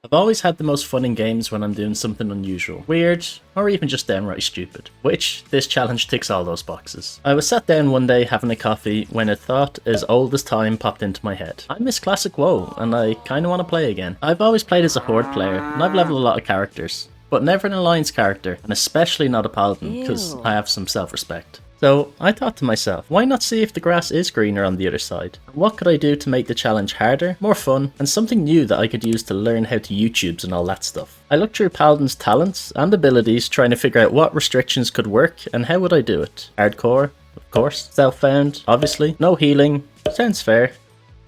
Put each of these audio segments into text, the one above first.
I've always had the most fun in games when I'm doing something unusual, weird, or even just downright stupid, which this challenge ticks all those boxes. I was sat down one day having a coffee when a thought as old as time popped into my head. I miss classic WoW, and I kinda want to play again. I've always played as a horde player, and I've leveled a lot of characters, but never an alliance character, and especially not a paladin, because I have some self-respect. So I thought to myself, why not see if the grass is greener on the other side? What could I do to make the challenge harder, more fun, and something new that I could use to learn how to YouTubes and all that stuff? I looked through Paladin's talents and abilities, trying to figure out what restrictions could work and how would I do it. Hardcore, of course. Self-found, obviously. No healing, sounds fair.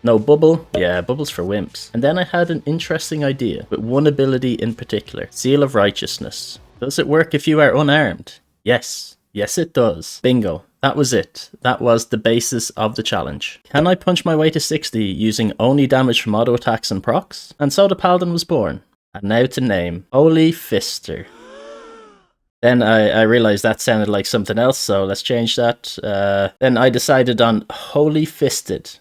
No bubble, yeah, bubble's for wimps. And then I had an interesting idea, with one ability in particular, Seal of Righteousness. Does it work if you are unarmed? Yes. Yes, it does. Bingo. That was it. That was the basis of the challenge. Can I punch my way to 60 using only damage from auto attacks and procs? And so the Paladin was born. And now to name. Holy Fister. Then I realized that sounded like something else, so let's change that. Then I decided on Holy Fisted.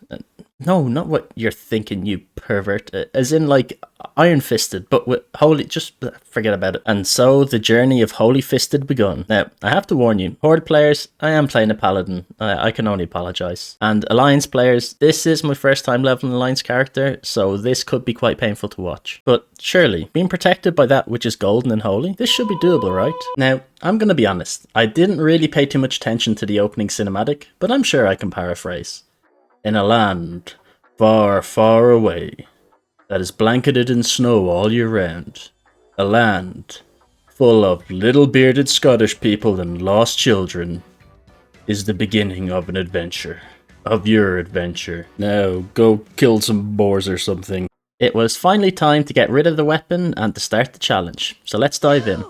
No, not what you're thinking, you pervert. As in, like, Iron Fisted, but with Holy... Just forget about it. And so, the journey of Holy Fisted begun. Now, I have to warn you, Horde players, I am playing a Paladin. I can only apologise. And Alliance players, this is my first time leveling Alliance character, so this could be quite painful to watch. But surely, being protected by that which is golden and holy, this should be doable, right? Now, I'm gonna be honest, I didn't really pay too much attention to the opening cinematic, but I'm sure I can paraphrase. In a land far, far away, that is blanketed in snow all year round, a land full of little bearded Scottish people and lost children, is the beginning of an adventure. Of your adventure. Now, go kill some boars or something. It was finally time to get rid of the weapon and to start the challenge, so let's dive in.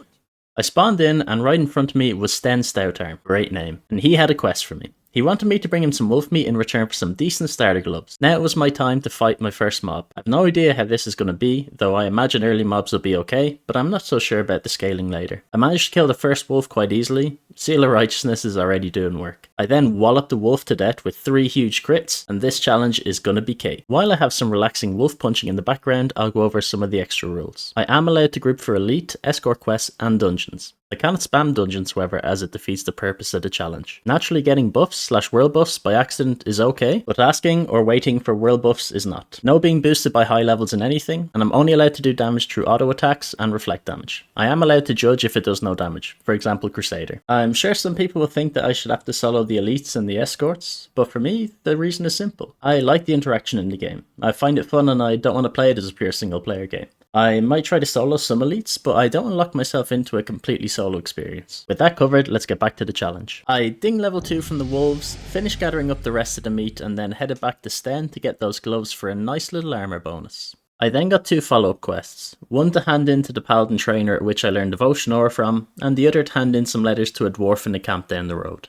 I spawned in, and right in front of me was Sten Stoutarm, great name, and he had a quest for me. He wanted me to bring him some wolf meat in return for some decent starter gloves. Now it was my time to fight my first mob. I have no idea how this is going to be, though I imagine early mobs will be okay, but I'm not so sure about the scaling later. I managed to kill the first wolf quite easily. Seal of Righteousness is already doing work. I then walloped the wolf to death with 3 huge crits, and this challenge is gonna be cake. While I have some relaxing wolf punching in the background, I'll go over some of the extra rules. I am allowed to group for elite, escort quests, and dungeons. I cannot spam dungeons, however, as it defeats the purpose of the challenge. Naturally, getting buffs/world buffs by accident is okay, but asking or waiting for world buffs is not. No being boosted by high levels in anything, and I'm only allowed to do damage through auto attacks and reflect damage. I am allowed to judge if it does no damage, for example Crusader. I'm sure some people will think that I should have to solo the elites and the escorts, but for me, the reason is simple. I like the interaction in the game. I find it fun and I don't want to play it as a pure single player game. I might try to solo some elites, but I don't want to lock myself into a completely solo experience. With that covered, let's get back to the challenge. I ding level 2 from the wolves, finished gathering up the rest of the meat, and then headed back to Sten to get those gloves for a nice little armor bonus. I then got 2 follow-up quests, one to hand in to the Paladin trainer at which I learned Devotion Aura from, and the other to hand in some letters to a dwarf in the camp down the road.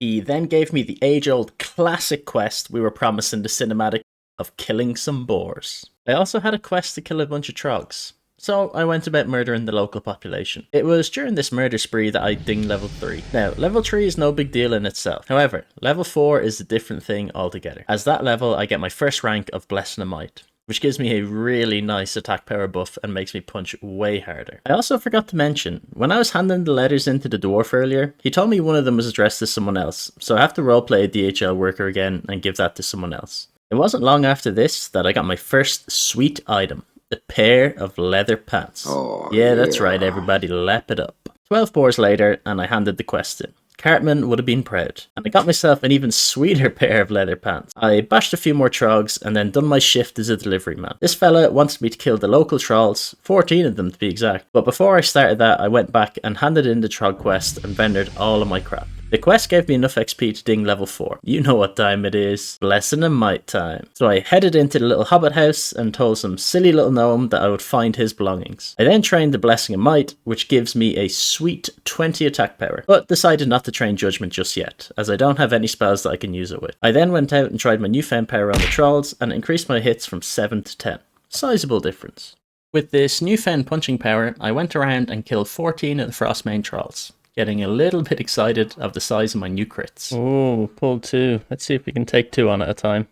He then gave me the age-old classic quest we were promised in the cinematic of killing some boars. I also had a quest to kill a bunch of trogs, so I went about murdering the local population. It was during this murder spree that I dinged level 3. Now, level 3 is no big deal in itself. However, level 4 is a different thing altogether. As that level, I get my first rank of Blessing and Might, which gives me a really nice attack power buff and makes me punch way harder. I also forgot to mention, when I was handing the letters into the dwarf earlier, he told me one of them was addressed to someone else, so I have to roleplay a DHL worker again and give that to someone else. It wasn't long after this that I got my first sweet item, a pair of leather pants. Oh, yeah, that's right, everybody, lap it up. 12 boars later, and I handed the quest in. Cartman would have been proud, and I got myself an even sweeter pair of leather pants. I bashed a few more trogs and then done my shift as a delivery man. This fella wanted me to kill the local trolls, 14 of them to be exact, but before I started that I went back and handed in the trog quest and vendored all of my crap. The quest gave me enough XP to ding level 4. You know what time it is. Blessing and Might time. So I headed into the little hobbit house and told some silly little gnome that I would find his belongings. I then trained the Blessing and Might, which gives me a sweet 20 attack power, but decided not to train Judgment just yet, as I don't have any spells that I can use it with. I then went out and tried my newfound power on the trolls and increased my hits from 7 to 10. Sizable difference. With this newfound punching power, I went around and killed 14 of the Frostmane trolls, getting a little bit excited of the size of my new crits. Oh, pulled 2. Let's see if we can take 2 on at a time.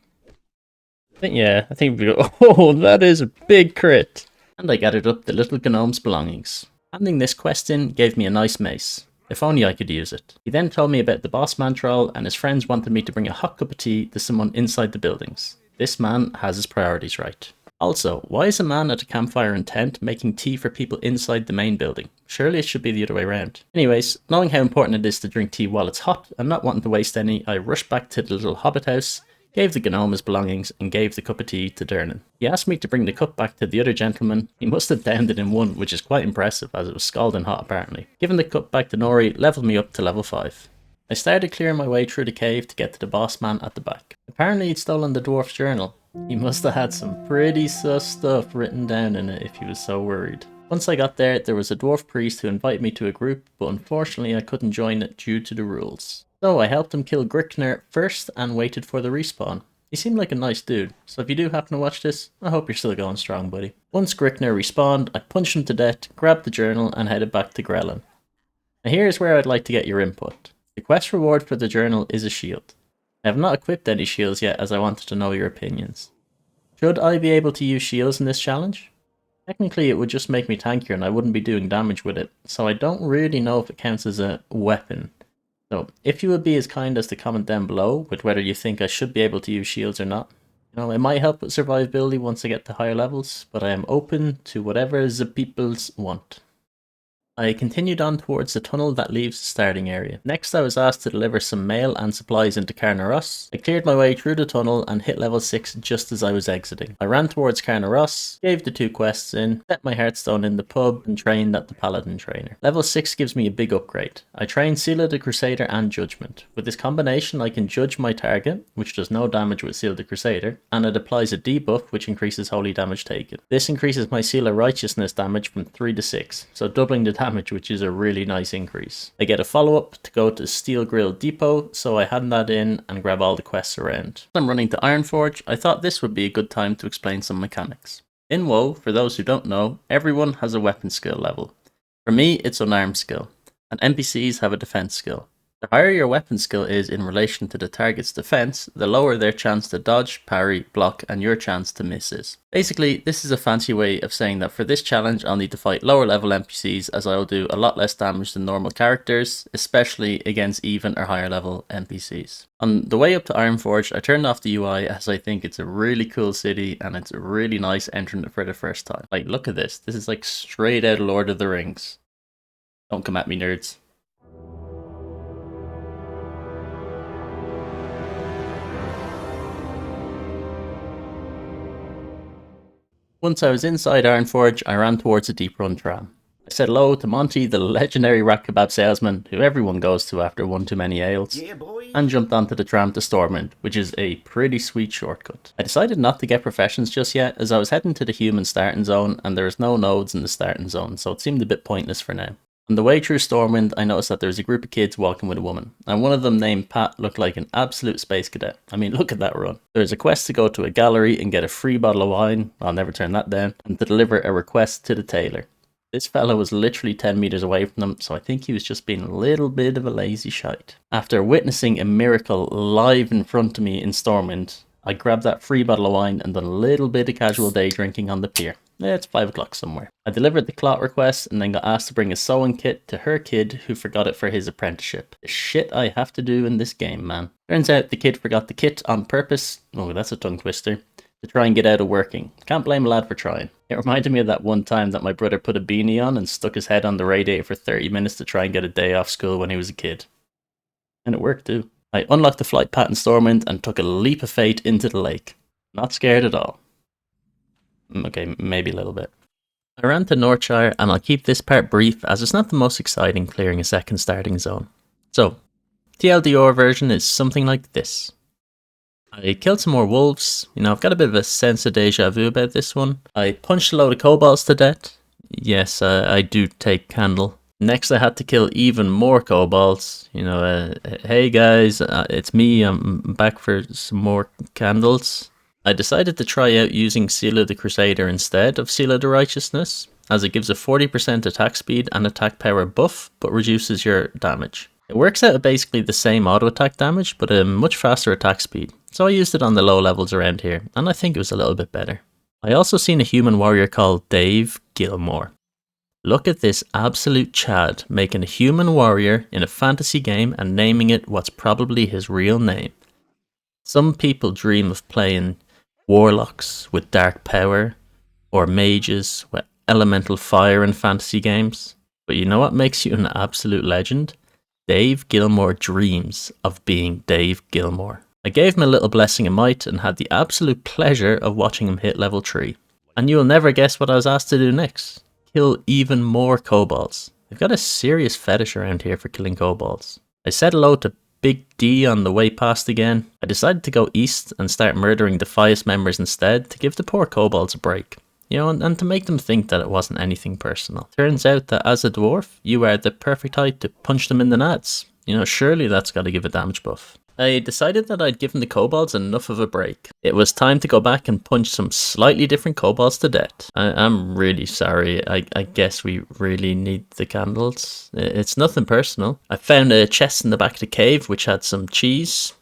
I think we go. Oh, that is a big crit. and I gathered up the little gnome's belongings. Handing this quest in gave me a nice mace. If only I could use it. He then told me about the boss man troll, and his friends wanted me to bring a hot cup of tea to someone inside the buildings. This man has his priorities right. Also, why is a man at a campfire in tent making tea for people inside the main building? Surely it should be the other way around. Anyways, knowing how important it is to drink tea while it's hot and not wanting to waste any, I rushed back to the little hobbit house, gave the gnome his belongings, and gave the cup of tea to Dernan. He asked me to bring the cup back to the other gentleman. He must have downed it in one, which is quite impressive as it was scalding hot apparently. Giving the cup back to Nori leveled me up to level 5. I started clearing my way through the cave to get to the boss man at the back. Apparently he'd stolen the dwarf's journal. He must have had some pretty sus stuff written down in it if he was so worried. Once I got there was a dwarf priest who invited me to a group, but unfortunately I couldn't join it due to the rules. So I helped him kill Grickner first and waited for the respawn. He seemed like a nice dude, so if you do happen to watch this, I hope you're still going strong, buddy. Once Grickner respawned, I punched him to death, grabbed the journal and headed back to Grelin. Now here's where I'd like to get your input. The quest reward for the journal is a shield. I have not equipped any shields yet as I wanted to know your opinions. Should I be able to use shields in this challenge? Technically it would just make me tankier and I wouldn't be doing damage with it, so I don't really know if it counts as a weapon. So if you would be as kind as to comment down below with whether you think I should be able to use shields or not. You know, it might help with survivability once I get to higher levels, but I am open to whatever the peoples want. I continued on towards the tunnel that leaves the starting area. Next I was asked to deliver some mail and supplies into Carnaros. I cleared my way through the tunnel and hit level 6 just as I was exiting. I ran towards Carnaros, gave the 2 quests in, set my Hearthstone in the pub and trained at the Paladin trainer. Level 6 gives me a big upgrade. I trained Seela the Crusader and Judgment. With this combination I can judge my target, which does no damage with Seela the Crusader, and it applies a debuff which increases holy damage taken. This increases my Seela Righteousness damage from 3 to 6, so doubling the damage, which is a really nice increase. I get a follow-up to go to Steel Grill Depot, so I hand that in and grab all the quests around. As I'm running to Ironforge, I thought this would be a good time to explain some mechanics. In WoW, for those who don't know, everyone has a weapon skill level. For me, it's unarmed skill, and NPCs have a defense skill. The higher your weapon skill is in relation to the target's defense, the lower their chance to dodge, parry, block, and your chance to miss is. Basically, this is a fancy way of saying that for this challenge I'll need to fight lower level NPCs as I'll do a lot less damage than normal characters, especially against even or higher level NPCs. On the way up to Ironforge, I turned off the UI as I think it's a really cool city and it's really nice entering it for the first time. Like, look at this. This is like straight out of Lord of the Rings. Don't come at me, nerds. Once I was inside Ironforge, I ran towards a deep run tram. I said hello to Monty, the legendary rat kebab salesman, who everyone goes to after one too many ales, and jumped onto the tram to Stormwind, which is a pretty sweet shortcut. I decided not to get professions just yet, as I was heading to the human starting zone, and there is no nodes in the starting zone, so it seemed a bit pointless for now. On the way through Stormwind, I noticed that there was a group of kids walking with a woman, and one of them named Pat looked like an absolute space cadet. I mean, look at that run. There's a quest to go to a gallery and get a free bottle of wine, I'll never turn that down, and to deliver a request to the tailor. This fella was literally 10 meters away from them, so I think he was just being a little bit of a lazy shite. After witnessing a miracle live in front of me in Stormwind, I grabbed that free bottle of wine and done a little bit of casual day drinking on the pier. It's 5 o'clock somewhere. I delivered the clot request and then got asked to bring a sewing kit to her kid who forgot it for his apprenticeship. The shit I have to do in this game, man. Turns out the kid forgot the kit on purpose. Oh, that's a tongue twister. To try and get out of working. Can't blame a lad for trying. It reminded me of that one time that my brother put a beanie on and stuck his head on the radiator for 30 minutes to try and get a day off school when he was a kid. And it worked too. I unlocked the flight path in Stormwind and took a leap of faith into the lake. Not scared at all. Okay, maybe a little bit. I ran to Northshire and I'll keep this part brief as it's not the most exciting clearing a second starting zone. So, TLDR version is something like this. I killed some more wolves. You know, I've got a bit of a sense of deja vu about this one. I punched a load of kobolds to death. Yes, I do take candle. Next I had to kill even more kobolds. You know, hey guys, it's me, I'm back for some more candles. I decided to try out using Seela the Crusader instead of Seela the Righteousness, as it gives a 40% attack speed and attack power buff, but reduces your damage. It works out at basically the same auto attack damage, but a much faster attack speed, so I used it on the low levels around here, and I think it was a little bit better. I also seen a human warrior called Dave Gilmore. Look at this absolute Chad making a human warrior in a fantasy game and naming it what's probably his real name. Some people dream of playing warlocks with dark power or mages with elemental fire in fantasy games. But you know what makes you an absolute legend? Dave Gilmore dreams of being Dave Gilmore. I gave him a little blessing of might and had the absolute pleasure of watching him hit level 3. And you'll never guess what I was asked to do next. Kill even more kobolds. They've got a serious fetish around here for killing kobolds. I said hello to Big D on the way past again. I decided to go east and start murdering the Fias members instead to give the poor kobolds a break. You know, and to make them think that it wasn't anything personal. Turns out that as a dwarf, you are the perfect height to punch them in the nads. You know, surely that's got to give a damage buff. I decided that I'd given the kobolds enough of a break. It was time to go back and punch some slightly different kobolds to death. I'm really sorry. I guess we really need the candles. It's nothing personal. I found a chest in the back of the cave which had some cheese.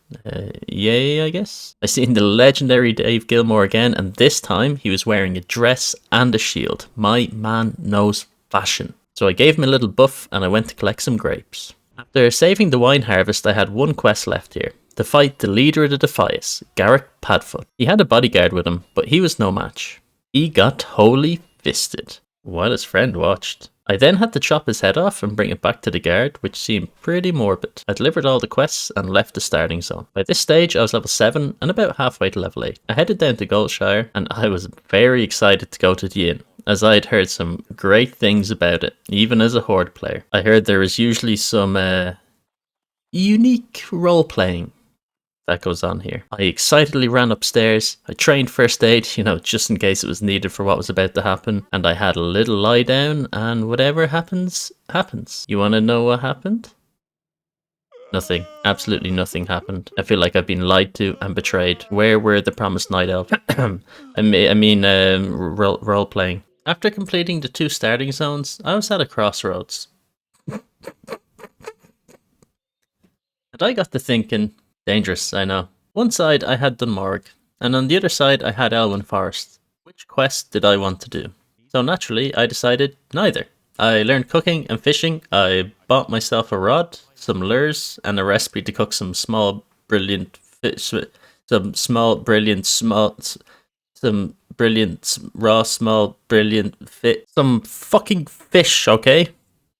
Yay, I guess. I seen the legendary Dave Gilmore again, and this time he was wearing a dress and a shield. My man knows fashion. So I gave him a little buff and I went to collect some grapes. After saving the wine harvest, I had one quest left here. To fight the leader of the Defias, Garrick Padfoot. He had a bodyguard with him, but he was no match. He got wholly fisted, while his friend watched. I then had to chop his head off and bring it back to the guard, which seemed pretty morbid. I delivered all the quests and left the starting zone. By this stage I was level 7 and about halfway to level 8. I headed down to Goldshire and I was very excited to go to the inn, as I had heard some great things about it, even as a Horde player. I heard there is usually some unique role-playing that goes on here. I excitedly ran upstairs. I trained first aid, you know, just in case it was needed for what was about to happen. And I had a little lie down, and whatever happens, happens. You want to know what happened? Nothing. Absolutely nothing happened. I feel like I've been lied to and betrayed. Where were the promised night elves? I mean, role-playing. After completing the 2 starting zones, I was at a crossroads. And I got to thinking, dangerous, I know. One side I had Dunmorg, and on the other side I had Elwyn Forest. Which quest did I want to do? So naturally I decided neither. I learned cooking and fishing. I bought myself a rod, some lures, and a recipe to cook some brilliant some fucking fish, okay?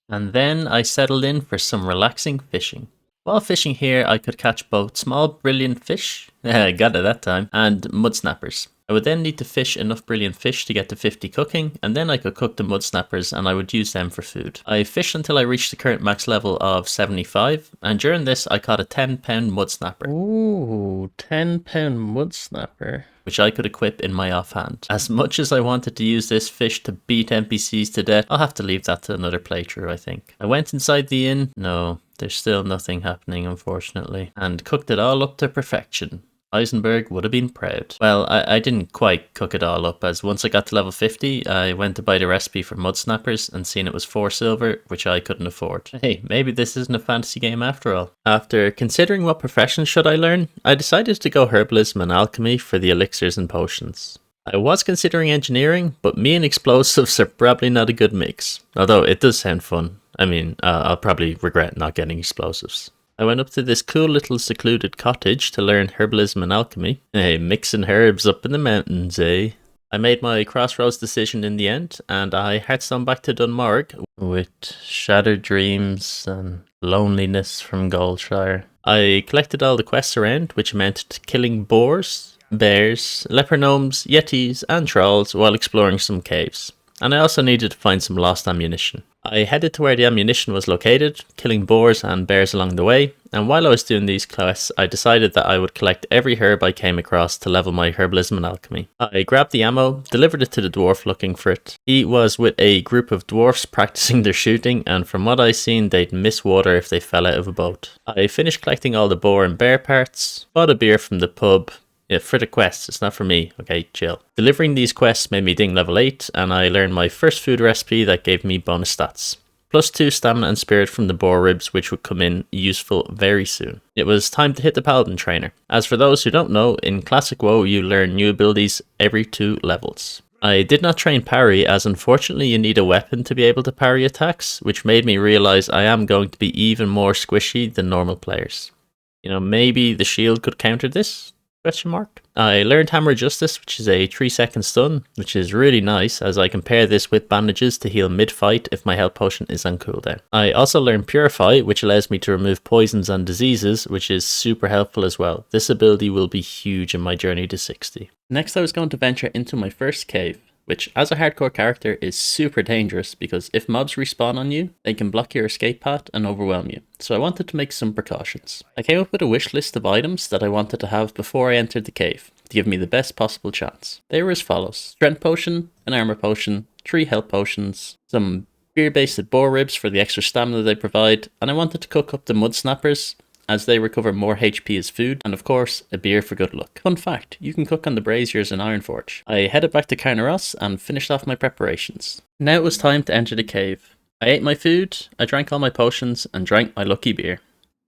And then I settled in for some relaxing fishing. While fishing here, I could catch both small brilliant fish, I got it that time, and mud snappers. I would then need to fish enough brilliant fish to get to 50 cooking, and then I could cook the mud snappers and I would use them for food. I fished until I reached the current max level of 75, and during this I caught a 10-pound mud snapper. Ooh, 10-pound mud snapper. Which I could equip in my offhand. As much as I wanted to use this fish to beat NPCs to death, I'll have to leave that to another playthrough, I think. I went inside the inn. No, there's still nothing happening, unfortunately. And cooked it all up to perfection. Eisenberg would have been proud. Well, I didn't quite cook it all up, as once I got to level 50, I went to buy the recipe for mud snappers and seen it was 4 silver, which I couldn't afford. Hey, maybe this isn't a fantasy game after all. After considering what profession should I learn, I decided to go herbalism and alchemy for the elixirs and potions. I was considering engineering, but me and explosives are probably not a good mix. Although it does sound fun. I mean, I'll probably regret not getting explosives. I went up to this cool little secluded cottage to learn herbalism and alchemy. Hey, mixing herbs up in the mountains, eh? I made my crossroads decision in the end, and I hearthstone back to Dunmorg with shattered dreams and loneliness from Goldshire. I collected all the quests around, which meant killing boars, bears, leper gnomes, yetis, and trolls while exploring some caves. And I also needed to find some lost ammunition. I headed to where the ammunition was located, killing boars and bears along the way, and while I was doing these quests, I decided that I would collect every herb I came across to level my herbalism and alchemy. I grabbed the ammo, delivered it to the dwarf looking for it. He was with a group of dwarfs practicing their shooting, and from what I seen, they'd miss water if they fell out of a boat. I finished collecting all the boar and bear parts, bought a beer from the pub. Yeah, for the quests, it's not for me, okay, chill. Delivering these quests made me ding level 8, and I learned my first food recipe that gave me bonus stats. plus 2 stamina and spirit from the boar ribs, which would come in useful very soon. It was time to hit the Paladin trainer. As for those who don't know, in Classic WoW you learn new abilities every 2 levels. I did not train parry, as unfortunately you need a weapon to be able to parry attacks, which made me realise I am going to be even more squishy than normal players. You know, maybe the shield could counter this? Question mark. I learned Hammer of Justice, which is a 3-second stun, which is really nice as I can pair this with bandages to heal mid-fight if my health potion is on cooldown. I also learned Purify, which allows me to remove poisons and diseases, which is super helpful as well. This ability will be huge in my journey to 60. Next I was going to venture into my first cave, which as a hardcore character is super dangerous because if mobs respawn on you, they can block your escape path and overwhelm you. So I wanted to make some precautions. I came up with a wish list of items that I wanted to have before I entered the cave to give me the best possible chance. They were as follows: strength potion, an armor potion, 3 health potions, some beer-based boar ribs for the extra stamina they provide, and I wanted to cook up the mud snappers as they recover more HP as food, and of course, a beer for good luck. Fun fact, you can cook on the braziers in Ironforge. I headed back to Carnaros and finished off my preparations. Now it was time to enter the cave. I ate my food, I drank all my potions, and drank my lucky beer.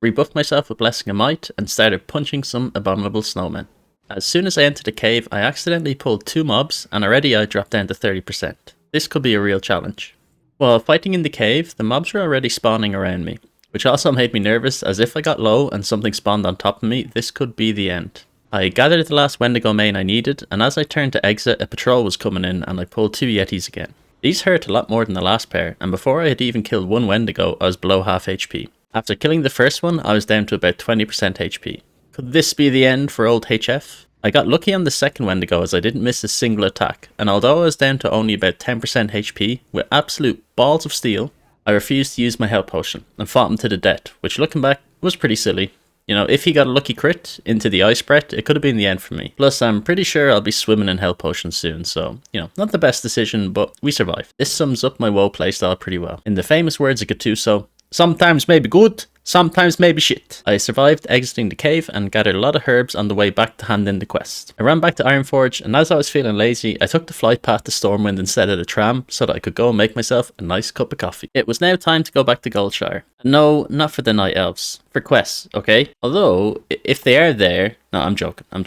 Rebuffed myself with Blessing of Might, and started punching some abominable snowmen. As soon as I entered the cave, I accidentally pulled 2 mobs, and already I dropped down to 30%. This could be a real challenge. While fighting in the cave, the mobs were already spawning around me, which also made me nervous, as if I got low and something spawned on top of me, this could be the end. I gathered the last Wendigo main I needed, and as I turned to exit, a patrol was coming in and I pulled 2 Yetis again. These hurt a lot more than the last pair, and before I had even killed 1 Wendigo, I was below half HP. After killing the first one, I was down to about 20% HP. Could this be the end for old HF? I got lucky on the second Wendigo as I didn't miss a single attack, and although I was down to only about 10% HP, with absolute balls of steel, I refused to use my health potion and fought him to the death, which looking back was pretty silly. You know, if he got a lucky crit into the ice breath, it could have been the end for me. Plus, I'm pretty sure I'll be swimming in health potions soon, so, you know, not the best decision, but we survived. This sums up my WoW playstyle pretty well. In the famous words of Gattuso, sometimes maybe good, sometimes maybe shit. I survived exiting the cave and gathered a lot of herbs on the way back to hand in the quest. I ran back to Ironforge, and as I was feeling lazy, I took the flight path to Stormwind instead of the tram so that I could go and make myself a nice cup of coffee. It was now time to go back to Goldshire. No, not for the Night Elves. For quests, okay? Although, if they are there... No, I'm joking. I'm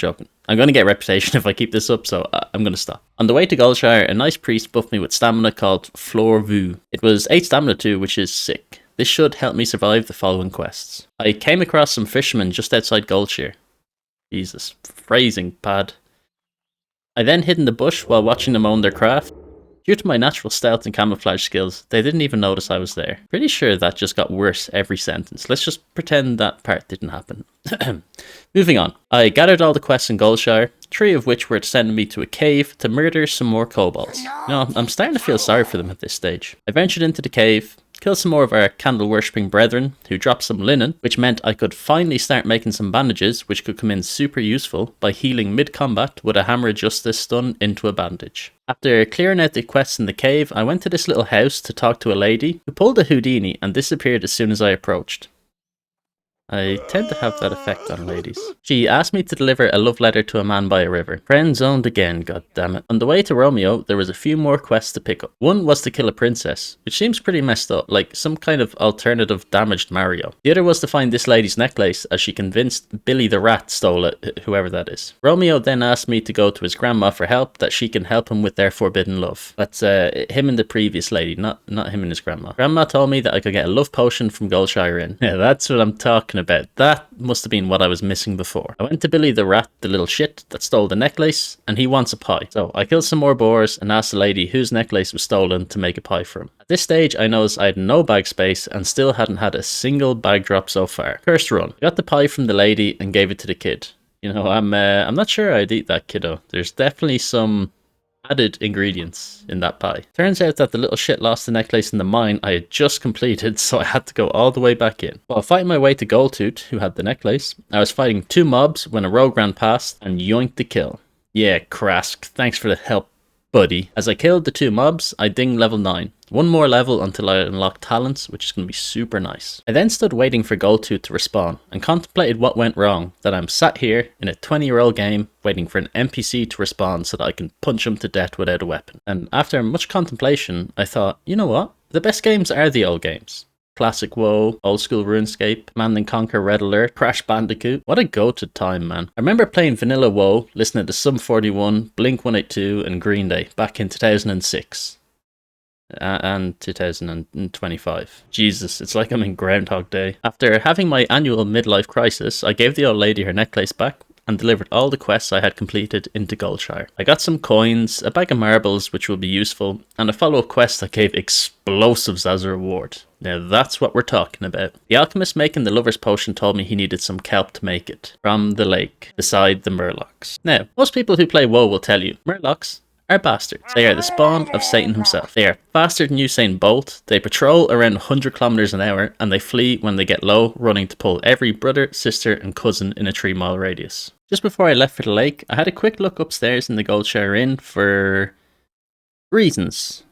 going to get reputation if I keep this up, so I'm going to stop. On the way to Goldshire, a nice priest buffed me with stamina called Flor Vu. It was 8 stamina too, which is sick. This should help me survive the following quests. I came across some fishermen just outside Goldshire. Jesus, phrasing pad. I then hid in the bush while watching them own their craft. Due to my natural stealth and camouflage skills, they didn't even notice I was there. Pretty sure that just got worse every sentence. Let's just pretend that part didn't happen. Moving on. I gathered all the quests in Goldshire, 3 of which were sending me to a cave to murder some more kobolds. You know, I'm starting to feel sorry for them at this stage. I ventured into the cave, killed some more of our candle-worshipping brethren, who dropped some linen, which meant I could finally start making some bandages, which could come in super useful by healing mid-combat with a Hammer of Justice stun into a bandage. After clearing out the quests in the cave, I went to this little house to talk to a lady, who pulled a Houdini and disappeared as soon as I approached. I tend to have that effect on ladies. She asked me to deliver a love letter to a man by a river. Friend zoned again, goddammit. On the way to Romeo, there was a few more quests to pick up. One was to kill a princess, which seems pretty messed up, like some kind of alternative damaged Mario. The other was to find this lady's necklace, as she convinced Billy the Rat stole it, whoever that is. Romeo then asked me to go to his grandma for help, that she can help him with their forbidden love. That's him and the previous lady, not him and his grandma. Grandma told me that I could get a love potion from Goldshire Inn. Yeah, that's what I'm talking about. That must have been what I was missing before. I went to Billy the Rat, the little shit that stole the necklace, and he wants a pie. So I killed some more boars and asked the lady whose necklace was stolen to make a pie for him. At this stage, I noticed I had no bag space and still hadn't had a single bag drop so far. Cursed run. I got the pie from the lady and gave it to the kid. You know, I'm not sure I'd eat that, kiddo. There's definitely some added ingredients in that pie. Turns out that the little shit lost the necklace in the mine I had just completed, so I had to go all the way back in. While fighting my way to Goldtooth, who had the necklace, I was fighting 2 mobs when a rogue ran past and yoinked the kill. Yeah, Krask, thanks for the help, buddy. As I killed the 2 mobs, I dinged level 9. One more level until I unlocked talents, which is going to be super nice. I then stood waiting for Goldtooth to respawn and contemplated what went wrong, that I'm sat here in a 20-year-old game waiting for an NPC to respawn so that I can punch him to death without a weapon. And after much contemplation, I thought, you know what? The best games are the old games. Classic WoW, old school RuneScape, Command & Conquer Red Alert, Crash Bandicoot. What a go-to time, man. I remember playing vanilla WoW, listening to Sum 41, Blink 182 and Green Day back in 2006. And 2025. Jesus, it's like I'm in Groundhog Day. After having my annual midlife crisis, I gave the old lady her necklace back and delivered all the quests I had completed into Goldshire. I got some coins, a bag of marbles which will be useful, and a follow-up quest that gave explosives as a reward. Now that's what we're talking about. The alchemist making the lover's potion told me he needed some kelp to make it, from the lake, beside the murlocs. Now, most people who play WoW will tell you, murlocs are bastards. They are the spawn of Satan himself. They are faster than Usain Bolt, they patrol around 100 kilometers an hour, and they flee when they get low, running to pull every brother, sister and cousin in a 3-mile radius. Just before I left for the lake, I had a quick look upstairs in the Goldshire Inn for reasons.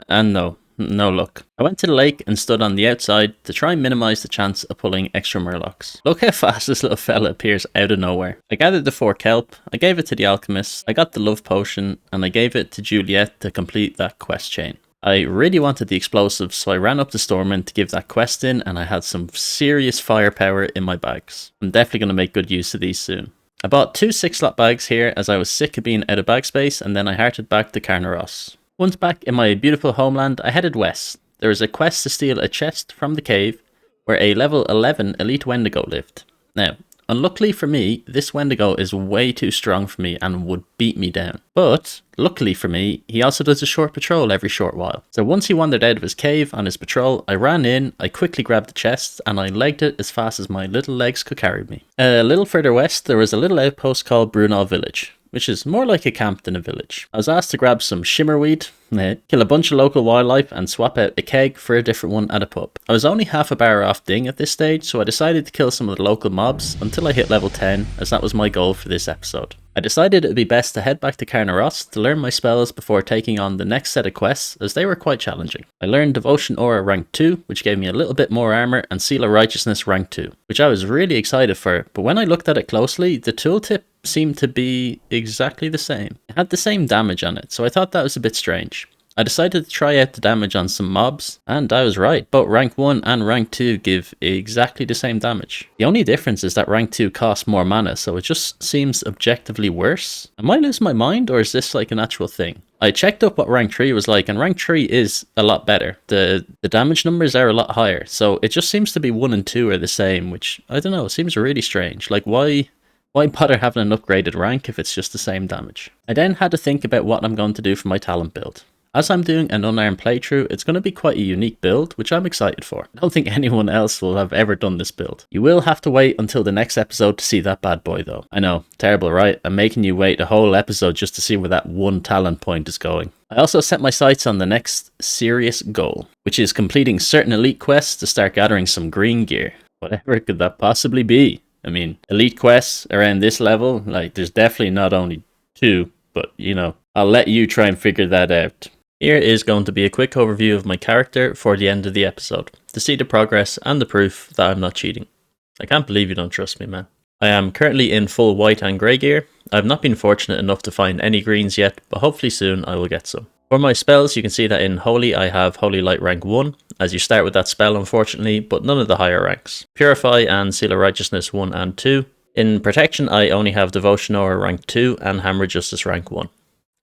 And no luck. I went to the lake and stood on the outside to try and minimise the chance of pulling extra murlocs. Look how fast this little fella appears out of nowhere. I gathered the 4 kelp, I gave it to the alchemist, I got the love potion, and I gave it to Juliet to complete that quest chain. I really wanted the explosives, so I ran up to Stormwind to give that quest in, and I had some serious firepower in my bags. I'm definitely going to make good use of these soon. I bought 2 6-slot bags here as I was sick of being out of bag space, and then I hearted back to Carnaros. Once back in my beautiful homeland, I headed west. There was a quest to steal a chest from the cave where a level 11 elite Wendigo lived. Now, unluckily for me, this Wendigo is way too strong for me and would beat me down. But, luckily for me, he also does a short patrol every short while. So once he wandered out of his cave on his patrol, I ran in, I quickly grabbed the chest, and I legged it as fast as my little legs could carry me. A little further west, there was a little outpost called Brunel Village, which is more like a camp than a village. I was asked to grab some shimmerweed, kill a bunch of local wildlife and swap out a keg for a different one at a pub. I was only half a bar off ding at this stage, so I decided to kill some of the local mobs until I hit level 10, as that was my goal for this episode. I decided it would be best to head back to Carnaros to learn my spells before taking on the next set of quests, as they were quite challenging. I learned Devotion Aura rank 2, which gave me a little bit more armor, and Seal of Righteousness rank 2, which I was really excited for, but when I looked at it closely, the tooltip seemed to be exactly the same. It had the same damage on it, so I thought that was a bit strange. I decided to try out the damage on some mobs, and I was right. Both rank 1 and rank 2 give exactly the same damage. The only difference is that rank 2 costs more mana, so it just seems objectively worse. Am I losing my mind, or is this like an actual thing? I checked up what rank 3 was like, and rank 3 is a lot better. The damage numbers are a lot higher, so it just seems to be 1 and 2 are the same, which, I don't know, seems really strange. Like, why bother having an upgraded rank if it's just the same damage? I then had to think about what I'm going to do for my talent build. As I'm doing an unarmed playthrough, it's going to be quite a unique build, which I'm excited for. I don't think anyone else will have ever done this build. You will have to wait until the next episode to see that bad boy though. I know, terrible, right? I'm making you wait a whole episode just to see where that one talent point is going. I also set my sights on the next serious goal, which is completing certain elite quests to start gathering some green gear. Whatever could that possibly be? I mean, elite quests around this level, like there's definitely not only 2, but you know, I'll let you try and figure that out. Here is going to be a quick overview of my character for the end of the episode, to see the progress and the proof that I'm not cheating. I can't believe you don't trust me, man. I am currently in full white and grey gear. I've not been fortunate enough to find any greens yet, but hopefully soon I will get some. For my spells, you can see that in Holy I have Holy Light rank 1, as you start with that spell unfortunately, but none of the higher ranks. Purify and Seal of Righteousness 1 and 2. In Protection I only have Devotion Aura rank 2 and Hammer Justice rank 1.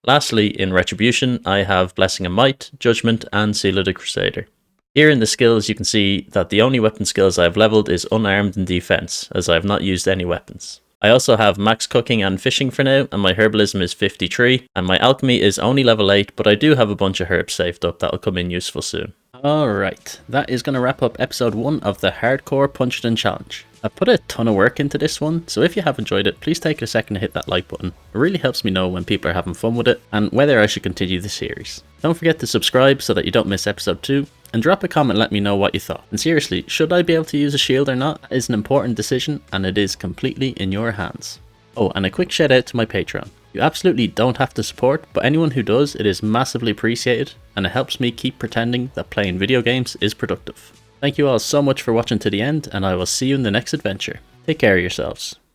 Lastly, in Retribution, I have Blessing and Might, Judgment, and Seal of the Crusader. Here in the skills, you can see that the only weapon skills I have leveled is Unarmed and Defense, as I have not used any weapons. I also have Max Cooking and Fishing for now, and my Herbalism is 53, and my Alchemy is only level 8, but I do have a bunch of herbs saved up that will come in useful soon. Alright, that is going to wrap up episode 1 of the Hardcore Punchadin Challenge. I put a ton of work into this one, so if you have enjoyed it, please take a second to hit that like button. It really helps me know when people are having fun with it, and whether I should continue the series. Don't forget to subscribe so that you don't miss episode 2, and drop a comment and let me know what you thought. And seriously, should I be able to use a shield or not? That is an important decision, and it is completely in your hands. Oh, and a quick shout out to my Patreon. You absolutely don't have to support, but anyone who does, it is massively appreciated, and it helps me keep pretending that playing video games is productive. Thank you all so much for watching to the end, and I will see you in the next adventure. Take care of yourselves.